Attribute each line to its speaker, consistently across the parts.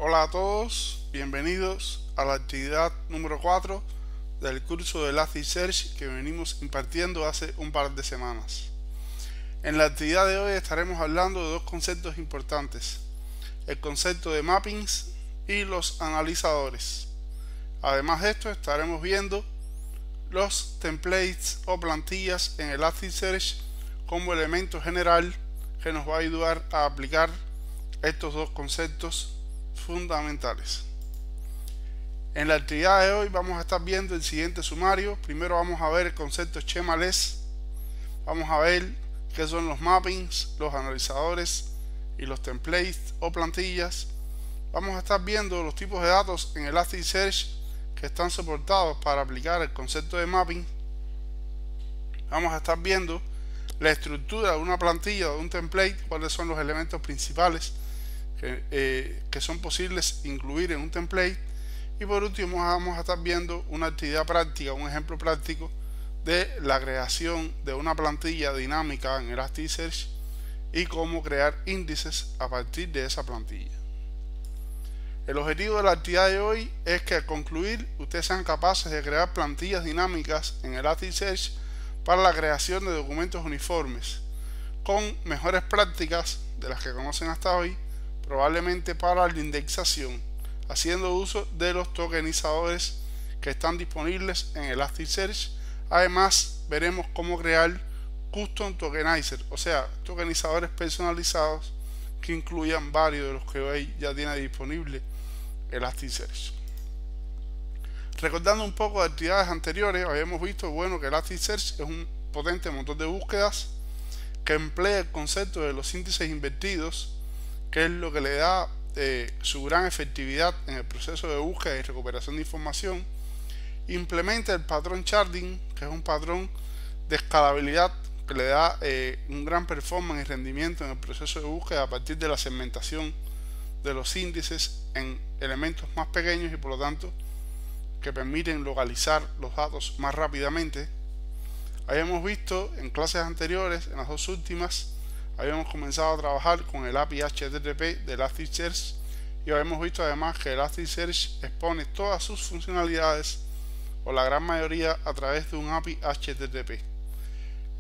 Speaker 1: Hola a todos, bienvenidos a la actividad número 4 del curso de Elasticsearch que venimos impartiendo hace un par de semanas. En la actividad de hoy estaremos hablando de dos conceptos importantes: el concepto de mappings y los analizadores. Además de esto, estaremos viendo los templates o plantillas en Elasticsearch como elemento general que nos va a ayudar a aplicar estos dos conceptos fundamentales. En la actividad de hoy vamos a estar viendo el siguiente sumario. Primero vamos a ver el concepto schemaless, vamos a ver qué son los mappings, los analizadores y los templates o plantillas. Vamos a estar viendo los tipos de datos en Elasticsearch que están soportados para aplicar el concepto de mapping. Vamos a estar viendo la estructura de una plantilla o de un template, cuáles son los elementos principales que son posibles incluir en un template, y por último vamos a estar viendo una actividad práctica, un ejemplo práctico de la creación de una plantilla dinámica en Elasticsearch y cómo crear índices a partir de esa plantilla. El objetivo de la actividad de hoy es que al concluir ustedes sean capaces de crear plantillas dinámicas en Elasticsearch para la creación de documentos uniformes con mejores prácticas de las que conocen hasta hoy, probablemente para la indexación, haciendo uso de los tokenizadores que están disponibles en Elasticsearch. Además, veremos cómo crear custom tokenizer, o sea, tokenizadores personalizados que incluyan varios de los que hoy ya tiene disponible Elasticsearch. Recordando un poco de actividades anteriores, habíamos visto que Elasticsearch es un potente motor de búsquedas que emplea el concepto de los índices invertidos, que es lo que le da su gran efectividad en el proceso de búsqueda y recuperación de información. Implementa el patrón sharding, que es un patrón de escalabilidad que le da un gran performance y rendimiento en el proceso de búsqueda a partir de la segmentación de los índices en elementos más pequeños y por lo tanto que permiten localizar los datos más rápidamente. Habíamos visto en clases anteriores, en las dos últimas, habíamos comenzado a trabajar con el API HTTP de Elasticsearch y habíamos visto además que Elasticsearch expone todas sus funcionalidades o la gran mayoría a través de un API HTTP.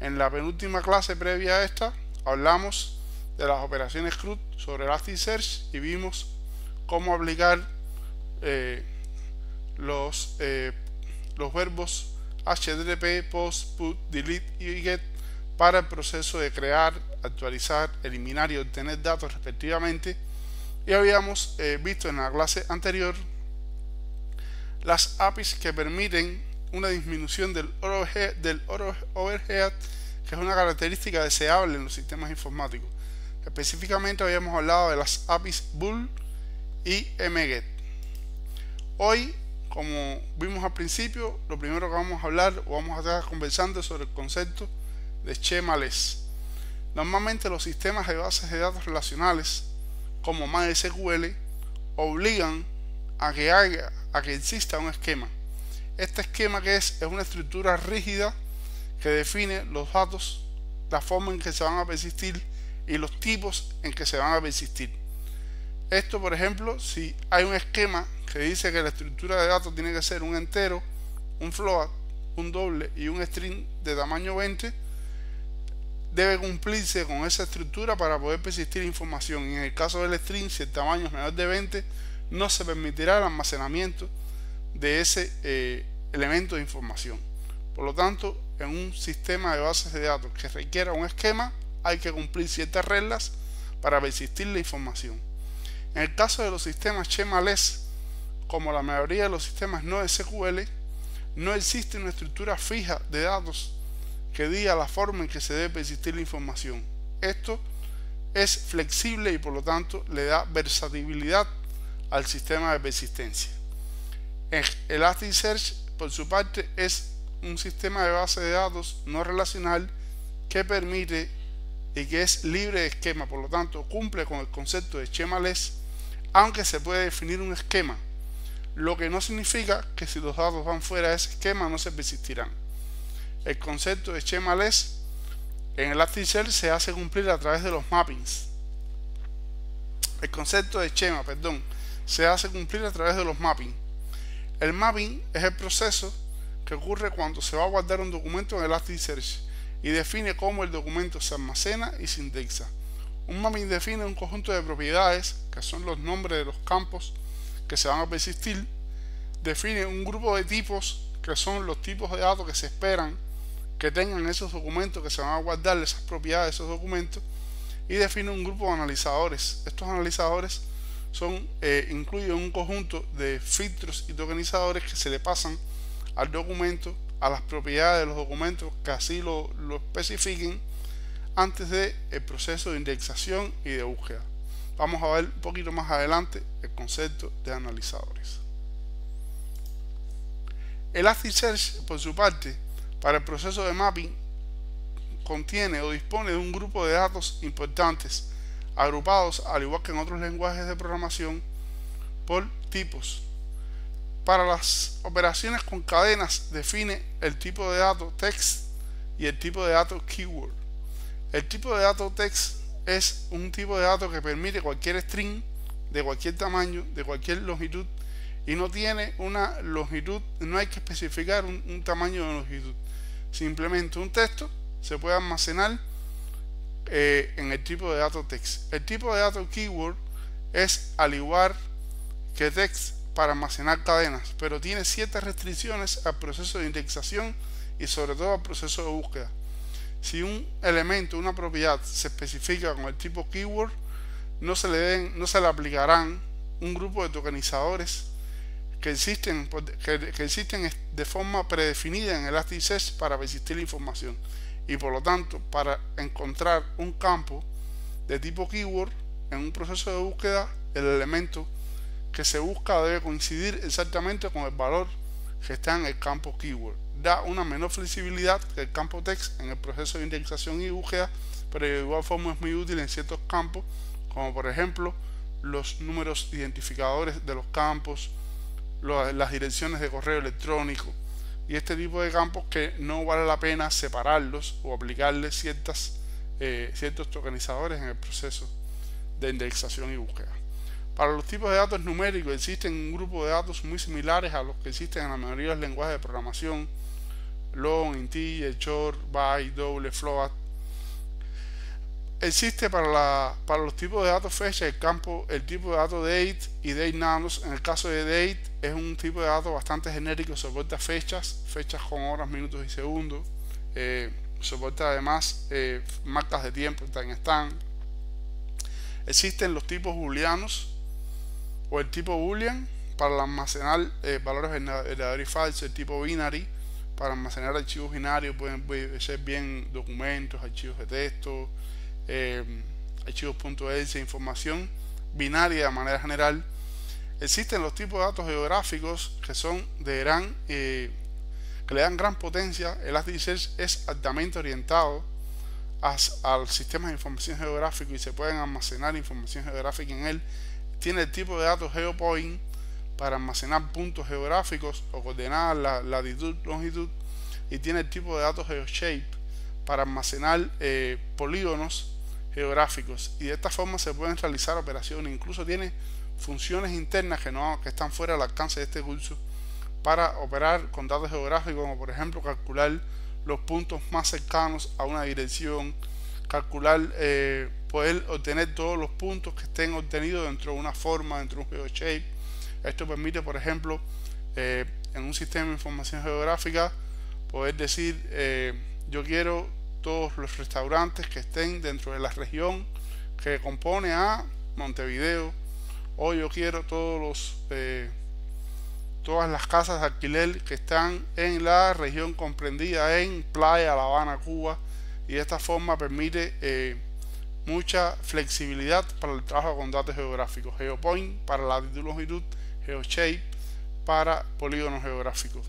Speaker 1: En la penúltima clase previa a esta hablamos de las operaciones CRUD sobre Elasticsearch y vimos cómo aplicar los verbos HTTP, POST, PUT, DELETE y GET para el proceso de crear, actualizar, eliminar y obtener datos respectivamente. Y habíamos visto en la clase anterior las APIs que permiten una disminución del overhead, que es una característica deseable en los sistemas informáticos. Específicamente habíamos hablado de las APIs bool y mget. Hoy, como vimos al principio, lo primero que vamos a hablar o vamos a estar conversando sobre el concepto de schemaless. Normalmente los sistemas de bases de datos relacionales como MySQL obligan a que exista un esquema. Este esquema es una estructura rígida que define los datos, la forma en que se van a persistir y los tipos en que se van a persistir. Esto, por ejemplo, si hay un esquema que dice que la estructura de datos tiene que ser un entero, un float, un doble y un string de tamaño 20, debe cumplirse con esa estructura para poder persistir información. Y en el caso del string, si el tamaño es menor de 20, no se permitirá el almacenamiento de ese elemento de información. Por lo tanto, en un sistema de bases de datos que requiera un esquema, hay que cumplir ciertas reglas para persistir la información. En el caso de los sistemas schemaless, como la mayoría de los sistemas no SQL, no existe una estructura fija de datos que diga la forma en que se debe persistir la información. Esto es flexible y por lo tanto le da versatilidad al sistema de persistencia. Elasticsearch, por su parte, es un sistema de base de datos no relacional que permite y que es libre de esquema, por lo tanto cumple con el concepto de schemaless, aunque se puede definir un esquema, lo que no significa que si los datos van fuera de ese esquema no se persistirán. El concepto de schemaless en Elasticsearch se hace cumplir a través de los mappings. El concepto de schema, se hace cumplir a través de los mapping. El mapping es el proceso que ocurre cuando se va a guardar un documento en Elasticsearch y define cómo el documento se almacena y se indexa. Un mapping define un conjunto de propiedades, que son los nombres de los campos que se van a persistir, define un grupo de tipos, que son los tipos de datos que se esperan que tengan esos documentos que se van a guardar, esas propiedades de esos documentos, y define un grupo de analizadores. Estos analizadores incluyen un conjunto de filtros y tokenizadores que se le pasan al documento, a las propiedades de los documentos que así lo especifiquen antes del proceso de indexación y de búsqueda. Vamos a ver un poquito más adelante el concepto de analizadores. Elasticsearch, por su parte, para el proceso de mapping, contiene o dispone de un grupo de datos importantes agrupados, al igual que en otros lenguajes de programación, por tipos. Para las operaciones con cadenas define el tipo de dato text y el tipo de dato keyword. El tipo de dato text es un tipo de dato que permite cualquier string de cualquier tamaño, de cualquier longitud, y no tiene una longitud, no hay que especificar un tamaño de longitud. Simplemente un texto se puede almacenar en el tipo de dato text. El tipo de dato keyword es al igual que text para almacenar cadenas, pero tiene ciertas restricciones al proceso de indexación y sobre todo al proceso de búsqueda. Si un elemento, una propiedad se especifica con el tipo keyword, no se le aplicarán un grupo de tokenizadores que existen de forma predefinida en Elasticsearch para persistir la información, y por lo tanto para encontrar un campo de tipo keyword en un proceso de búsqueda, el elemento que se busca debe coincidir exactamente con el valor que está en el campo keyword. Da una menor flexibilidad que el campo text en el proceso de indexación y búsqueda, pero de igual forma es muy útil en ciertos campos, como por ejemplo los números identificadores de los campos, las direcciones de correo electrónico y este tipo de campos que no vale la pena separarlos o aplicarles ciertos tokenizadores en el proceso de indexación y búsqueda. Para los tipos de datos numéricos existen un grupo de datos muy similares a los que existen en la mayoría de los lenguajes de programación: long, integer, short, byte, double, float. Existe para los tipos de datos fecha el tipo de datos date y date nanos. En el caso de date es un tipo de datos bastante genérico, soporta fechas con horas, minutos y segundos. Soporta además marcas de tiempo, timestamp. Existen los tipos booleanos o el tipo boolean para almacenar valores verdaderos y falsos, el tipo binary para almacenar archivos binarios, pueden ser bien documentos, archivos de texto, archivos .exe, información binaria de manera general. Existen los tipos de datos geográficos que son que le dan gran potencia. Elasticsearch es altamente orientado al sistema de información geográfico y se pueden almacenar información geográfica en él. Tiene el tipo de datos GeoPoint para almacenar puntos geográficos o coordenadas, latitud, longitud, y tiene el tipo de datos GeoShape para almacenar polígonos geográficos, y de esta forma se pueden realizar operaciones. Incluso tiene funciones internas que están fuera del alcance de este curso para operar con datos geográficos, como por ejemplo calcular los puntos más cercanos a una dirección, poder obtener todos los puntos que estén obtenidos dentro de una forma, dentro de un GeoShape. Esto permite, por ejemplo, en un sistema de información geográfica, poder decir yo quiero todos los restaurantes que estén dentro de la región que compone a Montevideo, o yo quiero todas las casas de alquiler que están en la región comprendida en Playa La Habana, Cuba. Y de esta forma permite mucha flexibilidad para el trabajo con datos geográficos: GeoPoint para latitud, longitud, GeoShape para polígonos geográficos.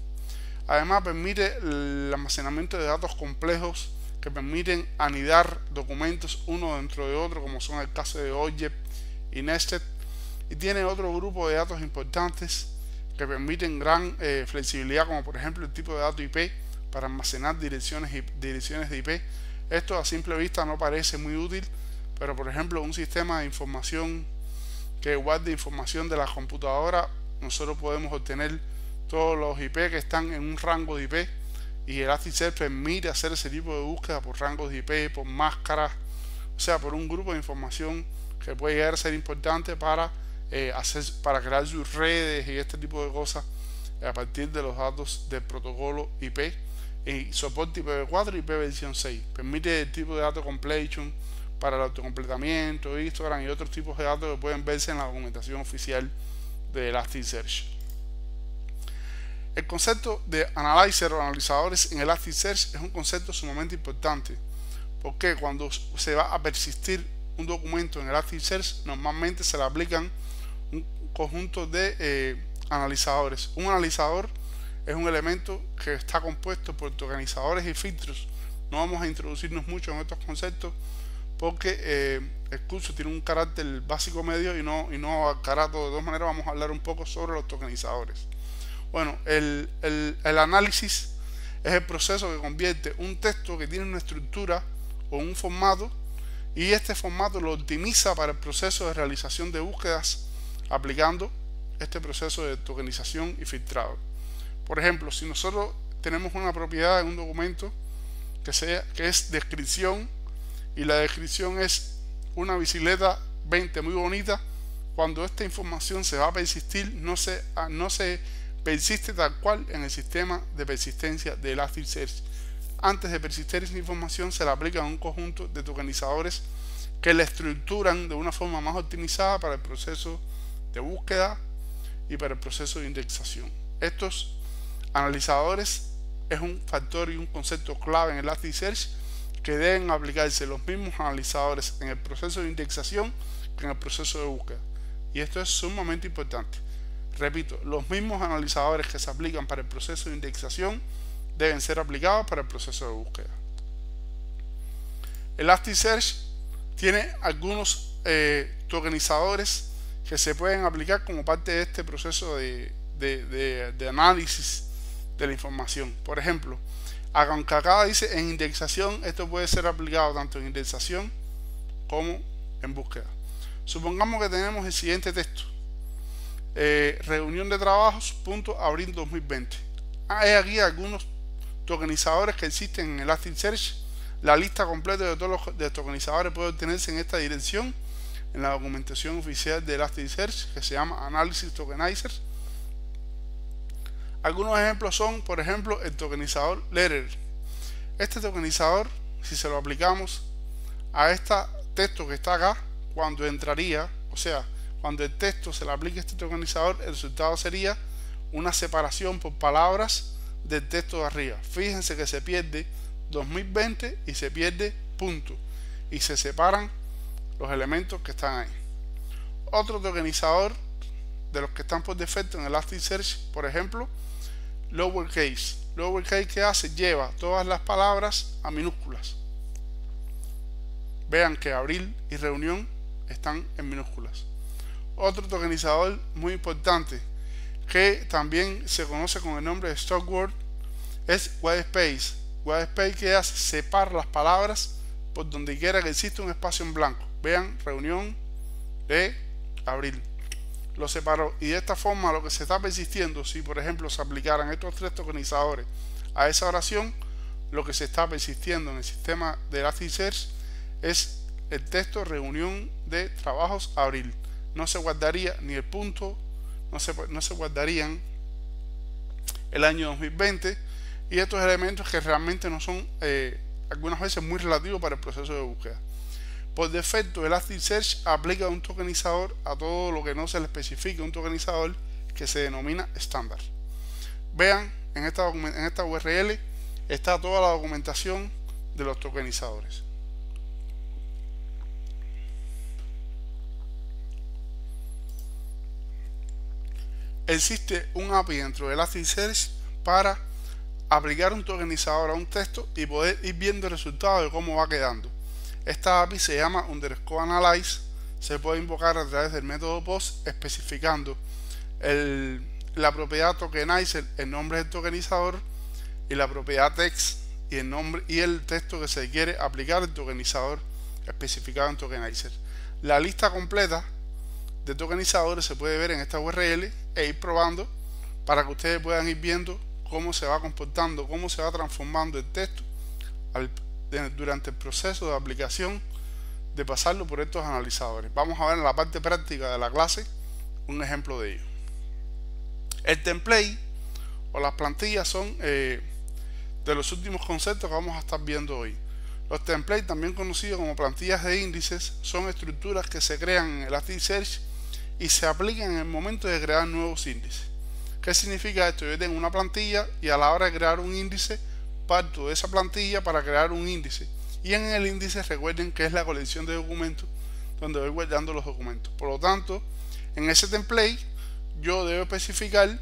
Speaker 1: Además permite el almacenamiento de datos complejos que permiten anidar documentos uno dentro de otro, como son el caso de Object y Nested, y tiene otro grupo de datos importantes que permiten gran flexibilidad, como por ejemplo el tipo de dato IP para almacenar direcciones de IP. Esto a simple vista no parece muy útil, pero por ejemplo un sistema de información que guarda información de la computadora. Nosotros podemos obtener todos los IP que están en un rango de IP, y Elasticsearch permite hacer ese tipo de búsqueda por rangos de IP, por máscaras, o sea, por un grupo de información que puede llegar a ser importante para crear sus redes y este tipo de cosas a partir de los datos del protocolo IP, y soporte IPv4 y IPv6. Permite el tipo de dato completion para el autocompletamiento, Instagram y otros tipos de datos que pueden verse en la documentación oficial de Elasticsearch. El concepto de analyzer o analizadores en Elasticsearch es un concepto sumamente importante, porque cuando se va a persistir un documento en Elasticsearch, normalmente se le aplican un conjunto de analizadores. Un analizador es un elemento que está compuesto por tokenizadores y filtros. No vamos a introducirnos mucho en estos conceptos porque el curso tiene un carácter básico medio y no abarcará todo. De todas maneras, vamos a hablar un poco sobre los tokenizadores. Bueno, el análisis es el proceso que convierte un texto que tiene una estructura o un formato, y este formato lo optimiza para el proceso de realización de búsquedas aplicando este proceso de tokenización y filtrado. Por ejemplo, si nosotros tenemos una propiedad en un documento que es descripción, y la descripción es una bicicleta 20 muy bonita, cuando esta información se va a persistir, no se persiste tal cual en el sistema de persistencia de Elasticsearch. Antes de persistir esa información, se le aplica un conjunto de tokenizadores que la estructuran de una forma más optimizada para el proceso de búsqueda y para el proceso de indexación. Estos analizadores es un factor y un concepto clave en Elasticsearch, que deben aplicarse los mismos analizadores en el proceso de indexación que en el proceso de búsqueda, y esto es sumamente importante. Repito, los mismos analizadores que se aplican para el proceso de indexación deben ser aplicados para el proceso de búsqueda. Elasticsearch tiene algunos tokenizadores que se pueden aplicar como parte de este proceso de análisis de la información. Por ejemplo, aunque acá dice en indexación, esto puede ser aplicado tanto en indexación como en búsqueda. Supongamos que tenemos el siguiente texto: reunión de trabajos, abril 2020. Hay aquí algunos tokenizadores que existen en Elasticsearch. La lista completa de todos los tokenizadores puede obtenerse en esta dirección, en la documentación oficial de Elasticsearch, que se llama Analysis Tokenizer. Algunos ejemplos son, por ejemplo, el tokenizador Letter. Este tokenizador, si se lo aplicamos a este texto que está acá, cuando entraría, o sea, cuando el texto se le aplique este tokenizador, el resultado sería una separación por palabras del texto de arriba. Fíjense que se pierde 2020 y se pierde punto, y se separan los elementos que están ahí. Otro tokenizador de los que están por defecto en Elasticsearch, por ejemplo, lowercase. Lowercase, ¿qué hace? Lleva todas las palabras a minúsculas. Vean que abril y reunión están en minúsculas. Otro tokenizador muy importante, que también se conoce con el nombre de Stock Word, es Whitespace. Whitespace, ¿qué hace? Separa las palabras por donde quiera que exista un espacio en blanco. Vean, reunión de abril. Lo separó, y de esta forma lo que se está persistiendo, si por ejemplo se aplicaran estos tres tokenizadores a esa oración, lo que se está persistiendo en el sistema de Elasticsearch es el texto reunión de trabajos abril. No se guardaría ni el punto, no se guardarían el año 2020 y estos elementos que realmente no son algunas veces muy relativos para el proceso de búsqueda. Por defecto, Elasticsearch aplica un tokenizador a todo lo que no se le especifique un tokenizador, que se denomina estándar. Vean, en esta URL está toda la documentación de los tokenizadores. Existe un API dentro de Elasticsearch para aplicar un tokenizador a un texto y poder ir viendo el resultado de cómo va quedando. Esta API se llama _analyze. Se puede invocar a través del método post, especificando la propiedad tokenizer, el nombre del tokenizador, y la propiedad text y el nombre y el texto que se quiere aplicar al tokenizador especificado en tokenizer. La lista completa de tokenizadores se puede ver en esta URL e ir probando para que ustedes puedan ir viendo cómo se va comportando, cómo se va transformando el texto durante el proceso de aplicación de pasarlo por estos analizadores. Vamos a ver en la parte práctica de la clase un ejemplo de ello. El template o las plantillas son de los últimos conceptos que vamos a estar viendo hoy. Los templates, también conocidos como plantillas de índices, son estructuras que se crean en Elasticsearch y se aplican en el momento de crear nuevos índices. ¿Qué significa esto? Yo tengo una plantilla y a la hora de crear un índice parto de esa plantilla para crear un índice, y en el índice recuerden que es la colección de documentos donde voy guardando los documentos. Por lo tanto, en ese template yo debo especificar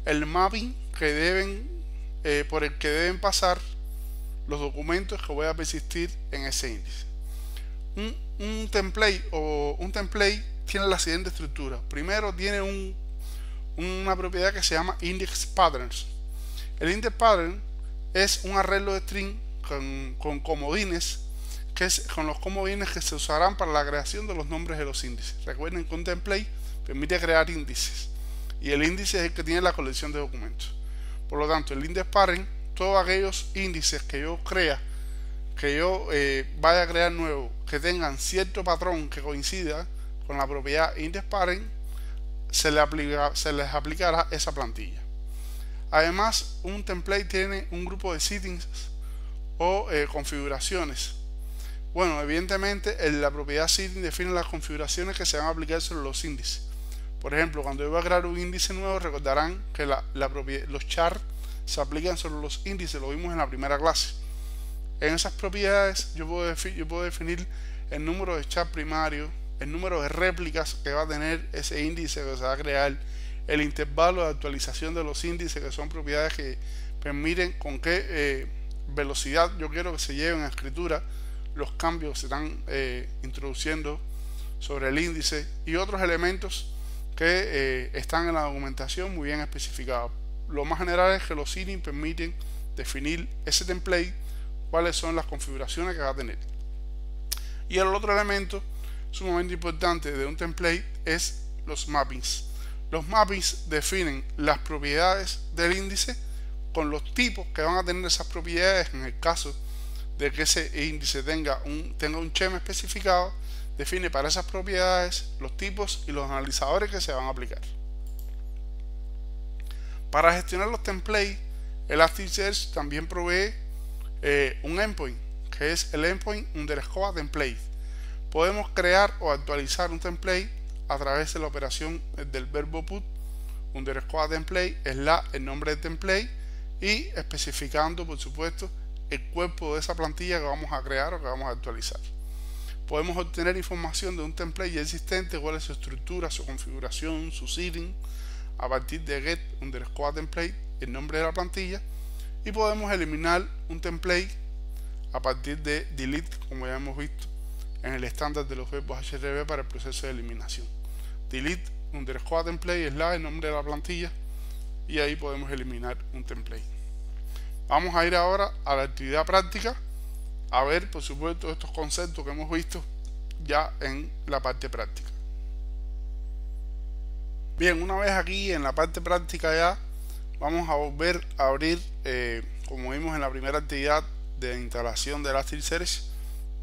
Speaker 1: el mapping que por el que deben pasar los documentos que voy a persistir en ese índice. Un template tiene la siguiente estructura. Primero tiene una propiedad que se llama index patterns. El index pattern es un arreglo de string con comodines, con los comodines que se usarán para la creación de los nombres de los índices. Recuerden que un template permite crear índices y el índice es el que tiene la colección de documentos. Por lo tanto, el index pattern, todos aquellos índices que yo vaya a crear nuevo, que tengan cierto patrón que coincida con la propiedad index pattern, se les aplicará esa plantilla. Además, un template tiene un grupo de settings o configuraciones. Bueno, evidentemente la propiedad setting define las configuraciones que se van a aplicar sobre los índices. Por ejemplo, cuando yo voy a crear un índice nuevo, recordarán que los chars se aplican sobre los índices, lo vimos en la primera clase. En esas propiedades yo puedo definir el número de chars primarios, el número de réplicas que va a tener ese índice que se va a crear, el intervalo de actualización de los índices, que son propiedades que permiten con qué velocidad yo quiero que se lleven a escritura los cambios que se están introduciendo sobre el índice, y otros elementos que están en la documentación muy bien especificados. Lo más general es que los settings permiten definir ese template, cuáles son las configuraciones que va a tener. Y el otro elemento sumamente importante de un template es los mappings. Los mappings definen las propiedades del índice con los tipos que van a tener esas propiedades. En el caso de que ese índice tenga un schema especificado, define para esas propiedades los tipos y los analizadores que se van a aplicar. Para gestionar los templates, Elasticsearch también provee un endpoint, que es el endpoint _ template. Podemos crear o actualizar un template a través de la operación del verbo put _ template, es el nombre del template, y especificando, por supuesto, el cuerpo de esa plantilla que vamos a crear o que vamos a actualizar. Podemos obtener información de un template ya existente, cuál es su estructura, su configuración, su setting, a partir de get _ template, el nombre de la plantilla, y podemos eliminar un template a partir de delete, como ya hemos visto en el estándar de los verbos HTML para el proceso de eliminación. Delete _ template es el nombre de la plantilla, y ahí podemos eliminar un template. Vamos a ir ahora a la actividad práctica a ver, por supuesto, estos conceptos que hemos visto ya en la parte práctica. Bien, una vez aquí en la parte práctica ya vamos a volver a abrir, como vimos en la primera actividad de instalación de Elasticsearch,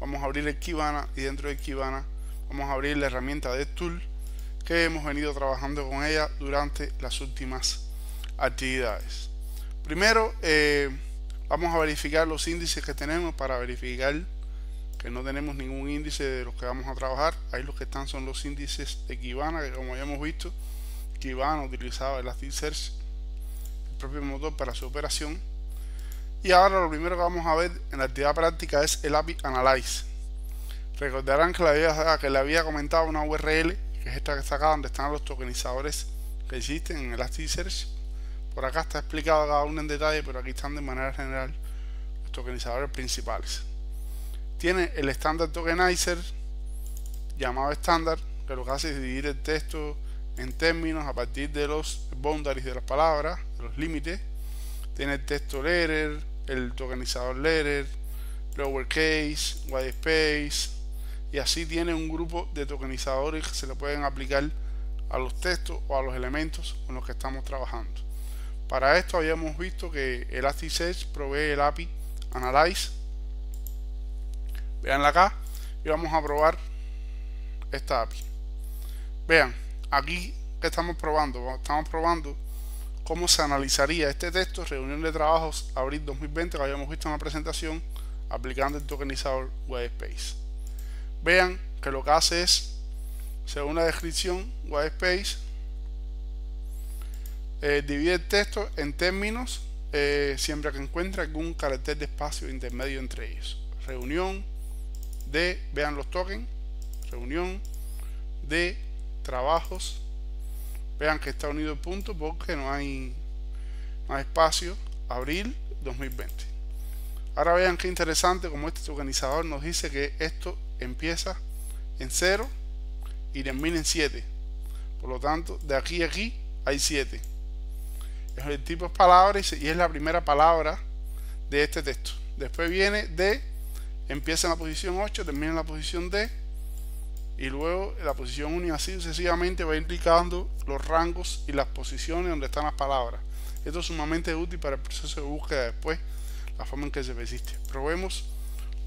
Speaker 1: vamos a abrir el Kibana, y dentro del Kibana vamos a abrir la herramienta DevTools que hemos venido trabajando con ella durante las últimas actividades. Primero vamos a verificar los índices que tenemos para verificar que no tenemos ningún índice de los que vamos a trabajar. Ahí los que están son los índices de Kibana, que como ya hemos visto, Kibana utilizaba Elasticsearch, el propio motor, para su operación. Y ahora lo primero que vamos a ver en la actividad práctica es el API Analyze. Recordarán que le había comentado una URL, que es esta que está acá, donde están los tokenizadores que existen en Elasticsearch. Por acá está explicado cada uno en detalle, pero aquí están de manera general los tokenizadores principales. Tiene el Standard Tokenizer, llamado estándar, que lo que hace es dividir el texto en términos a partir de los boundaries de las palabras, de los límites. Tiene el texto letter, el tokenizador letter, lowercase, white space, y así tiene un grupo de tokenizadores que se le pueden aplicar a los textos o a los elementos con los que estamos trabajando. Para esto habíamos visto que Elasticsearch provee el API Analyze. Veanla acá y vamos a probar esta API. Vean, aquí que estamos probando cómo se analizaría este texto, reunión de trabajos abril 2020, que habíamos visto en la presentación, aplicando el tokenizador Whitespace. Vean que lo que hace es, según la descripción, Whitespace divide el texto en términos siempre que encuentre algún carácter de espacio intermedio entre ellos. Reunión de, vean los tokens, reunión de trabajos. Vean que está unido el punto porque no hay espacio, abril 2020. Ahora vean qué interesante como este tokenizador nos dice que esto empieza en 0 y termina en 7. Por lo tanto, de aquí a aquí hay 7. El tipo es palabra y es la primera palabra de este texto. Después viene D, empieza en la posición 8, termina en la posición D, y luego la posición 1 y así sucesivamente va indicando los rangos y las posiciones donde están las palabras. Esto es sumamente útil para el proceso de búsqueda después, la forma en que se persiste. Probemos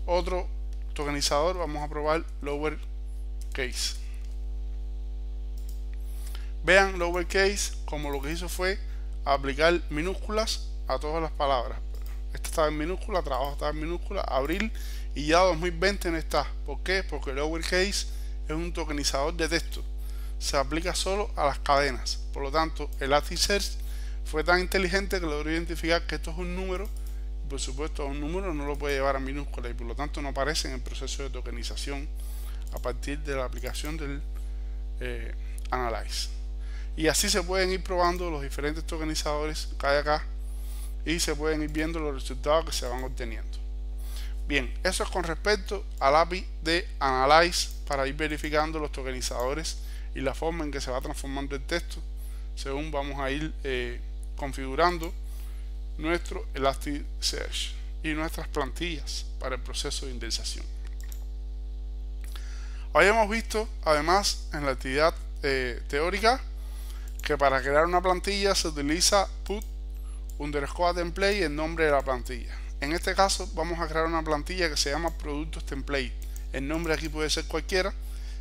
Speaker 1: otro tokenizador, vamos a probar Lowercase. Vean Lowercase como lo que hizo fue aplicar minúsculas a todas las palabras. Esta estaba en minúscula, trabajo estaba en minúscula, abril, y ya 2020 no está. ¿Por qué? Porque Lowercase es un tokenizador de texto, se aplica solo a las cadenas. Por lo tanto, Elasticsearch fue tan inteligente que logró identificar que esto es un número, y por supuesto un número no lo puede llevar a minúscula y por lo tanto no aparece en el proceso de tokenización a partir de la aplicación del Analyze. Y así se pueden ir probando los diferentes tokenizadores que hay acá y se pueden ir viendo los resultados que se van obteniendo. Bien, eso es con respecto al API de Analyze para ir verificando los tokenizadores y la forma en que se va transformando el texto según vamos a ir configurando nuestro Elasticsearch y nuestras plantillas para el proceso de indexación. Habíamos visto además en la actividad teórica que para crear una plantilla se utiliza put_template, el nombre de la plantilla. En este caso vamos a crear una plantilla que se llama productos template. El nombre aquí puede ser cualquiera,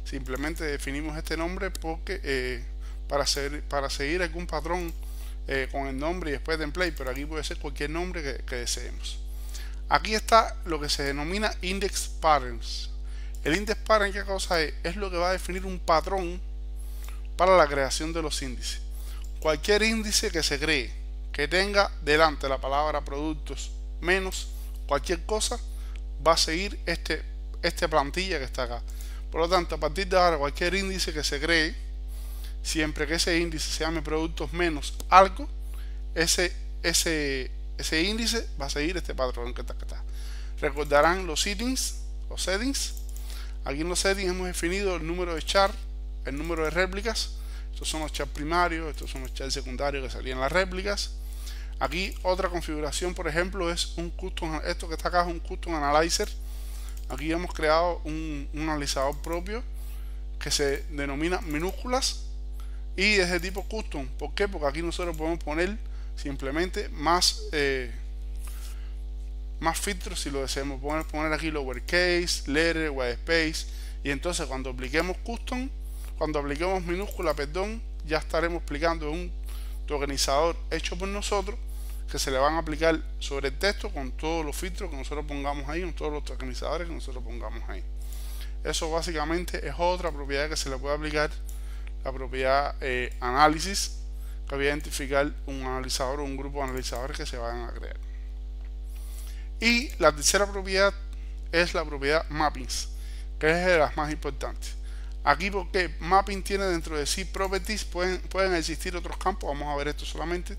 Speaker 1: simplemente definimos este nombre porque para seguir algún patrón con el nombre y después template, pero aquí puede ser cualquier nombre que deseemos. Aquí está lo que se denomina index patterns. El index pattern, ¿qué cosa es? Es lo que va a definir un patrón para la creación de los índices. Cualquier índice que se cree que tenga delante la palabra productos menos cualquier cosa va a seguir esta plantilla que está acá. Por lo tanto, a partir de ahora cualquier índice que se cree, siempre que ese índice se llame productos menos algo, ese índice va a seguir este patrón que está acá. Recordarán los settings. Aquí en los settings hemos definido el número de char, el número de réplicas. Estos son los chars primarios, estos son los chars secundarios que salían las réplicas. Aquí otra configuración, por ejemplo, es un custom. Esto que está acá es un custom analyzer. Aquí hemos creado un analizador propio que se denomina minúsculas y es de tipo custom. ¿Por qué? Porque aquí nosotros podemos poner simplemente más filtros si lo deseamos. Podemos poner aquí lowercase, letter, whitespace, y entonces cuando apliquemos minúscula, ya estaremos aplicando un tokenizador hecho por nosotros que se le van a aplicar sobre el texto con todos los filtros que nosotros pongamos ahí, con todos los tokenizadores que nosotros pongamos ahí. Eso básicamente es otra propiedad que se le puede aplicar, la propiedad análisis, que va a identificar un analizador o un grupo de analizadores que se van a crear. Y la tercera propiedad es la propiedad mappings, que es de las más importantes. Aquí, porque mapping tiene dentro de sí properties, pueden existir otros campos, vamos a ver esto solamente,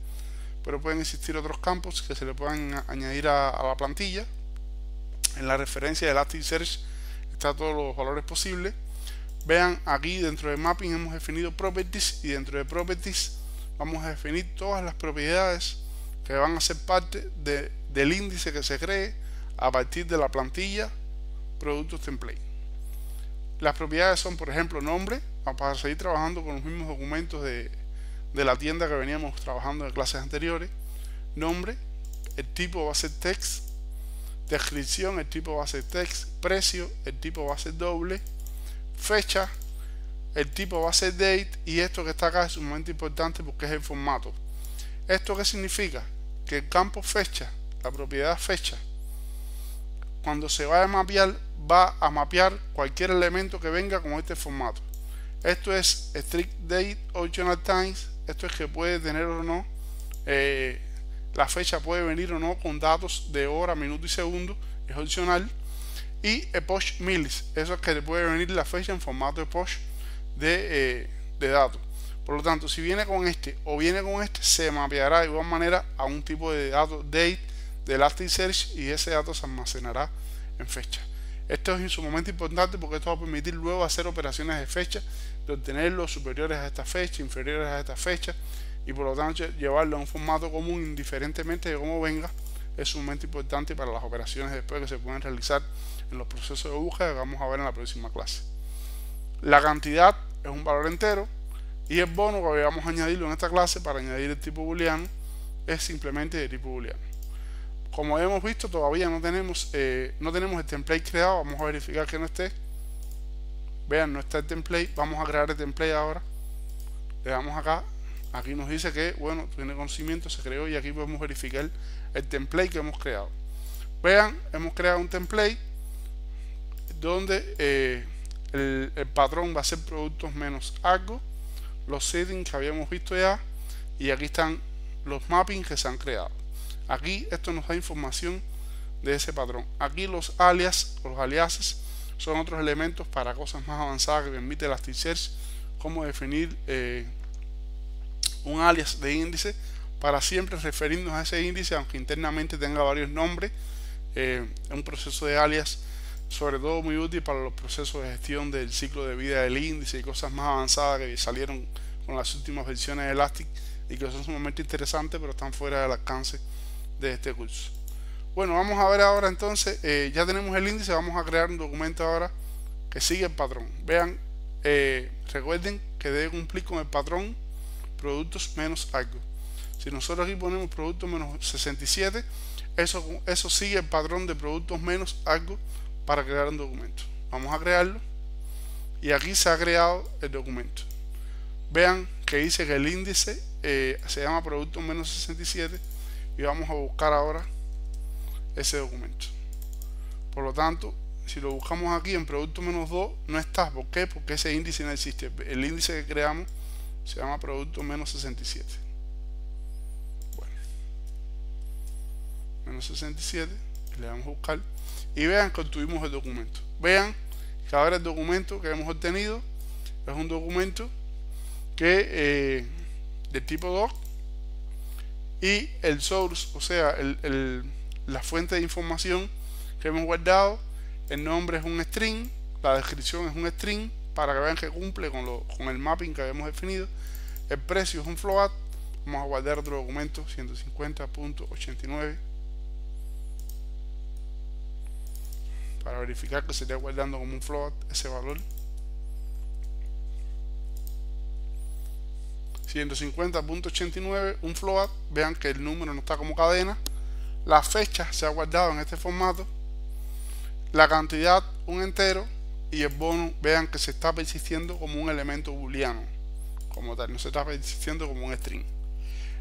Speaker 1: pero pueden existir otros campos que se le puedan añadir a la plantilla. En la referencia de Elasticsearch está todos los valores posibles. Vean, aquí dentro de mapping hemos definido properties y dentro de properties vamos a definir todas las propiedades que van a ser parte del índice que se cree a partir de la plantilla productos template. Las propiedades son, por ejemplo, nombre, para seguir trabajando con los mismos documentos de la tienda que veníamos trabajando en clases anteriores. Nombre, el tipo va a ser text. Descripción, el tipo va a ser text. Precio, el tipo va a ser doble. Fecha, el tipo va a ser date. Y esto que está acá es sumamente importante porque es el formato. ¿Esto qué significa? Que el campo fecha, la propiedad fecha, cuando se vaya a mapear, va a mapear cualquier elemento que venga con este formato. Esto es strict date optional times. Esto es que puede tener o no, la fecha puede venir o no con datos de hora, minuto y segundo, es opcional. Y epoch minutes, eso es que le puede venir la fecha en formato epoch de datos. Por lo tanto, si viene con este o viene con este, se mapeará de igual manera a un tipo de dato date de Elasticsearch y ese dato se almacenará en fecha. Esto es sumamente importante porque esto va a permitir luego hacer operaciones de fecha, de obtenerlos superiores a esta fecha, inferiores a esta fecha, y por lo tanto llevarlo a un formato común indiferentemente de cómo venga. Es sumamente importante para las operaciones después que se pueden realizar en los procesos de búsqueda que vamos a ver en la próxima clase. La cantidad es un valor entero y el bono que vamos a añadirlo en esta clase para añadir el tipo booleano es simplemente de tipo booleano. Como hemos visto, todavía no tenemos el template creado. Vamos a verificar que no esté. Vean, no está el template. Vamos a crear el template ahora. Le damos acá. Aquí nos dice que, bueno, tiene conocimiento, se creó, y aquí podemos verificar el template que hemos creado. Vean, hemos creado un template donde el patrón va a ser productos menos algo, los settings que habíamos visto ya, y aquí están los mappings que se han creado. Aquí esto nos da información de ese patrón. Aquí los alias o los aliases son otros elementos para cosas más avanzadas que permite Elasticsearch, como definir un alias de índice para siempre referirnos a ese índice, aunque internamente tenga varios nombres. Un proceso de alias sobre todo muy útil para los procesos de gestión del ciclo de vida del índice y cosas más avanzadas que salieron con las últimas versiones de Elastic y que son sumamente interesantes, pero están fuera del alcance de este curso. Bueno, vamos a ver ahora entonces, ya tenemos el índice, vamos a crear un documento ahora que sigue el patrón. Vean, recuerden que debe cumplir con el patrón productos menos algo. Si nosotros aquí ponemos productos menos 67, eso sigue el patrón de productos menos algo para crear un documento. Vamos a crearlo y aquí se ha creado el documento. Vean que dice que el índice se llama productos menos 67 y vamos a buscar ahora ese documento. Por lo tanto, si lo buscamos aquí en producto menos 2 no está. ¿Por qué? Porque ese índice no existe. El índice que creamos se llama producto menos 67. Bueno, menos 67, le damos a buscar y vean que obtuvimos el documento. Vean que ahora el documento que hemos obtenido es un documento que de tipo doc, y el source, o sea la fuente de información que hemos guardado, el nombre es un string, la descripción es un string para que vean que cumple con el mapping que habíamos definido, el precio es un float. Vamos a guardar otro documento, 150.89, para verificar que se esté guardando como un float ese valor. 150.89, un float. Vean que el número no está como cadena. La fecha se ha guardado en este formato. La cantidad un entero. Y el bono, vean que se está persistiendo como un elemento booleano como tal, no se está persistiendo como un string.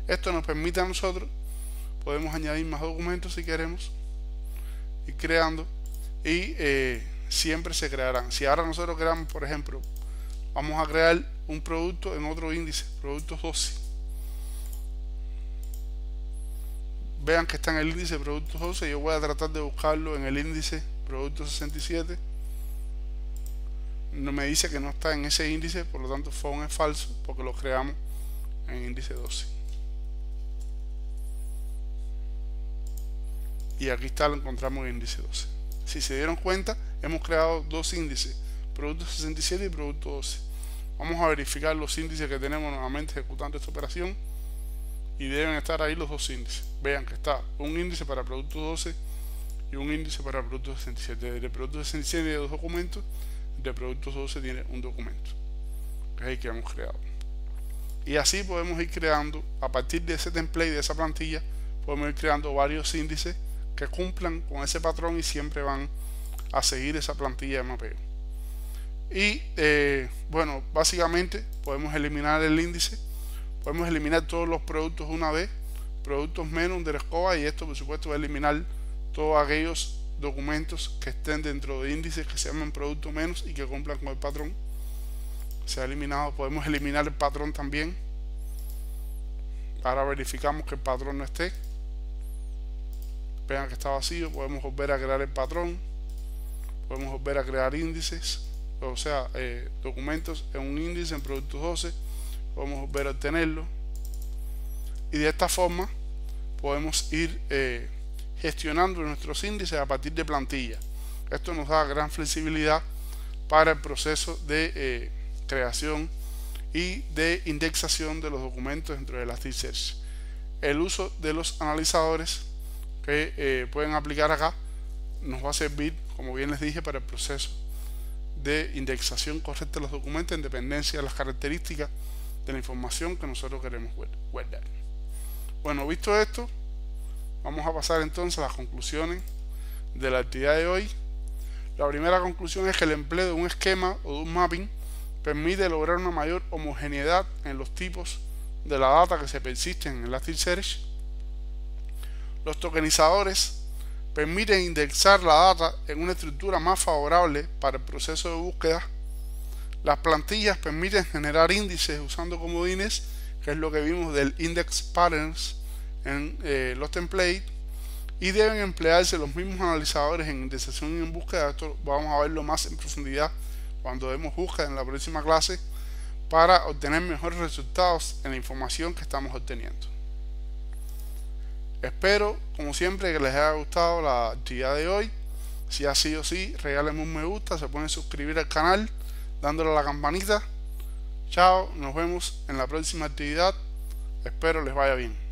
Speaker 1: Esto nos permite a nosotros, podemos añadir más documentos si queremos, ir creando, y siempre se crearán. Si ahora nosotros creamos, por ejemplo, vamos a crear un producto en otro índice, productos 12. Vean que está en el índice productos 12. Yo voy a tratar de buscarlo en el índice productos 67. No me dice que no está en ese índice, por lo tanto phone es falso porque lo creamos en índice 12. Y aquí está, lo encontramos en índice 12. Si se dieron cuenta, hemos creado dos índices, producto 67 y producto 12. Vamos a verificar los índices que tenemos nuevamente ejecutando esta operación y deben estar ahí los dos índices. Vean que está un índice para producto 12 y un índice para producto 67. Del producto 67 hay dos documentos, el de productos 12 tiene un documento, que es el que hemos creado. Y así podemos ir creando, a partir de ese template, de esa plantilla, podemos ir creando varios índices que cumplan con ese patrón y siempre van a seguir esa plantilla de mapeo. Y bueno, básicamente podemos eliminar el índice, podemos eliminar todos los productos una vez, productos menos de la escoba, y esto por supuesto va a eliminar todos aquellos documentos que estén dentro de índices que se llaman producto menos y que cumplan con el patrón. Se ha eliminado. Podemos eliminar el patrón también. Ahora verificamos que el patrón no esté. Vean que está vacío. Podemos volver a crear el patrón. Podemos volver a crear índices, o sea, documentos en un índice en productos 12. Podemos volver a obtenerlo. Y de esta forma podemos ir gestionando nuestros índices a partir de plantillas. Esto nos da gran flexibilidad para el proceso de creación y de indexación de los documentos dentro de Elasticsearch. El uso de los analizadores que pueden aplicar acá nos va a servir, como bien les dije, para el proceso de indexación correcta de los documentos en dependencia de las características de la información que nosotros queremos guardar. Bueno, visto esto, vamos a pasar entonces a las conclusiones de la actividad de hoy. La primera conclusión es que el empleo de un esquema o de un mapping permite lograr una mayor homogeneidad en los tipos de la data que se persisten en Elasticsearch. Los tokenizadores permiten indexar la data en una estructura más favorable para el proceso de búsqueda. Las plantillas permiten generar índices usando comodines, que es lo que vimos del index patterns en los templates, y deben emplearse los mismos analizadores en indexación y en búsqueda. Esto vamos a verlo más en profundidad cuando demos búsqueda en la próxima clase, para obtener mejores resultados en la información que estamos obteniendo. Espero, como siempre, que les haya gustado la actividad de hoy. Si ha sido así, regálenme un me gusta, se pueden suscribir al canal dándole a la campanita. Chao, nos vemos en la próxima actividad. Espero les vaya bien.